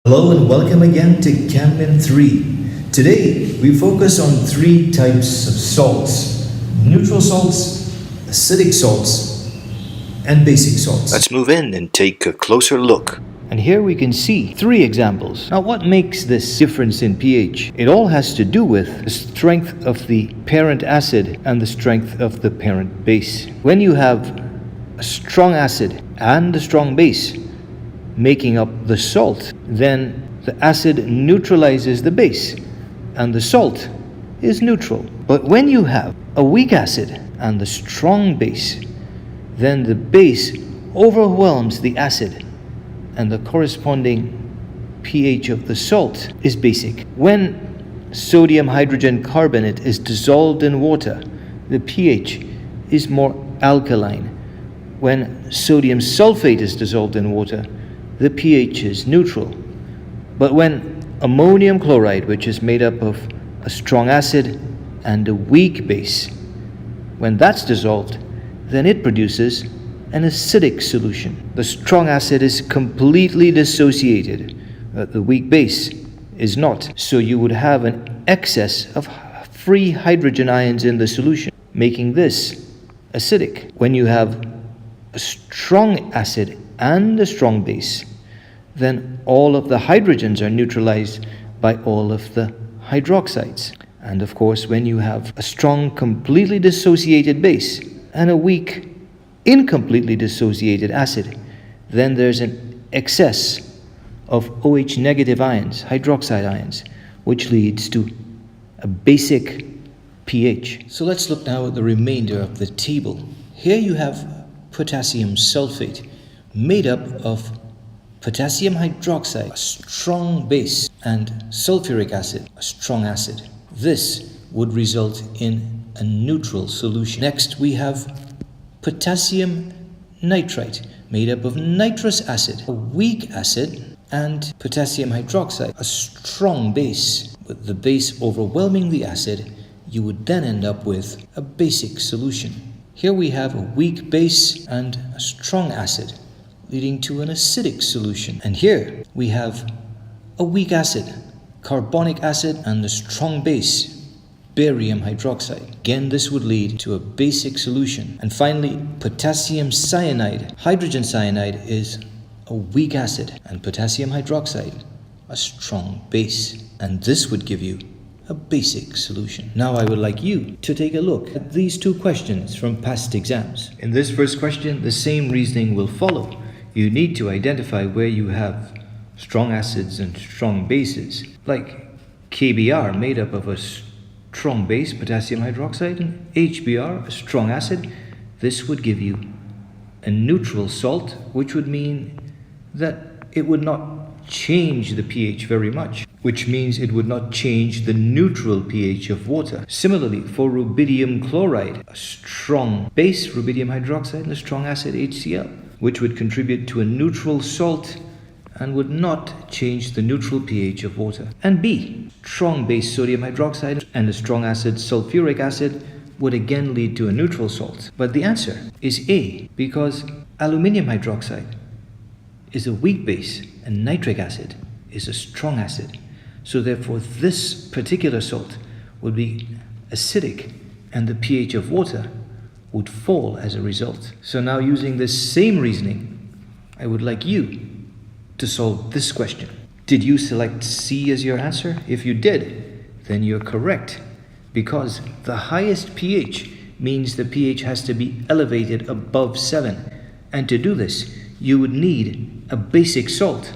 Hello and welcome again to CHeM in 3. Today we focus on 3 types of salts: neutral salts, acidic salts, and basic salts. Let's move in and take a closer look. And here we can see 3 examples. Now, what makes this difference in pH? It all has to do with the strength of the parent acid and the strength of the parent base. When you have a strong acid and a strong base making up the salt, then the acid neutralizes the base and the salt is neutral. But when you have a weak acid and the strong base, then the base overwhelms the acid and the corresponding pH of the salt is basic. When sodium hydrogen carbonate is dissolved in water, the pH is more alkaline. When sodium sulfate is dissolved in water, the pH is neutral. But when ammonium chloride, which is made up of a strong acid and a weak base, when that's dissolved, then it produces an acidic solution. The strong acid is completely dissociated, the weak base is not. So you would have an excess of free hydrogen ions in the solution, making this acidic. When you have a strong acid and a strong base, then all of the hydrogens are neutralized by all of the hydroxides. And of course, when you have a strong, completely dissociated base and a weak, incompletely dissociated acid, then there's an excess of OH negative ions, hydroxide ions, which leads to a basic pH. So let's look now at the remainder of the table. Here you have potassium sulfate made up of potassium hydroxide, a strong base, and sulfuric acid, a strong acid. This would result in a neutral solution. Next, we have potassium nitrite, made up of nitrous acid, a weak acid, and potassium hydroxide, a strong base. With the base overwhelming the acid, you would then end up with a basic solution. Here we have a weak base and a strong acid, leading to an acidic solution. And here we have a weak acid, carbonic acid, and a strong base, barium hydroxide. Again, this would lead to a basic solution. And finally, potassium cyanide. Hydrogen cyanide is a weak acid, and potassium hydroxide, a strong base. And this would give you a basic solution. Now I would like you to take a look at these 2 questions from past exams. In this first question, the same reasoning will follow. You need to identify where you have strong acids and strong bases, like KBr made up of a strong base, potassium hydroxide, and HBr, a strong acid. This would give you a neutral salt, which would mean that it would not change the pH very much, which means it would not change the neutral pH of water. Similarly, for rubidium chloride, a strong base, rubidium hydroxide, and a strong acid, HCl, which would contribute to a neutral salt and would not change the neutral pH of water. And B, strong base sodium hydroxide and a strong acid sulfuric acid would again lead to a neutral salt. But the answer is A, because aluminium hydroxide is a weak base and nitric acid is a strong acid. So therefore this particular salt would be acidic and the pH of water would fall as a result. So now, using this same reasoning, I would like you to solve this question. Did you select C as your answer? If you did, then you're correct, because the highest pH means the pH has to be elevated above 7. And to do this, you would need a basic salt,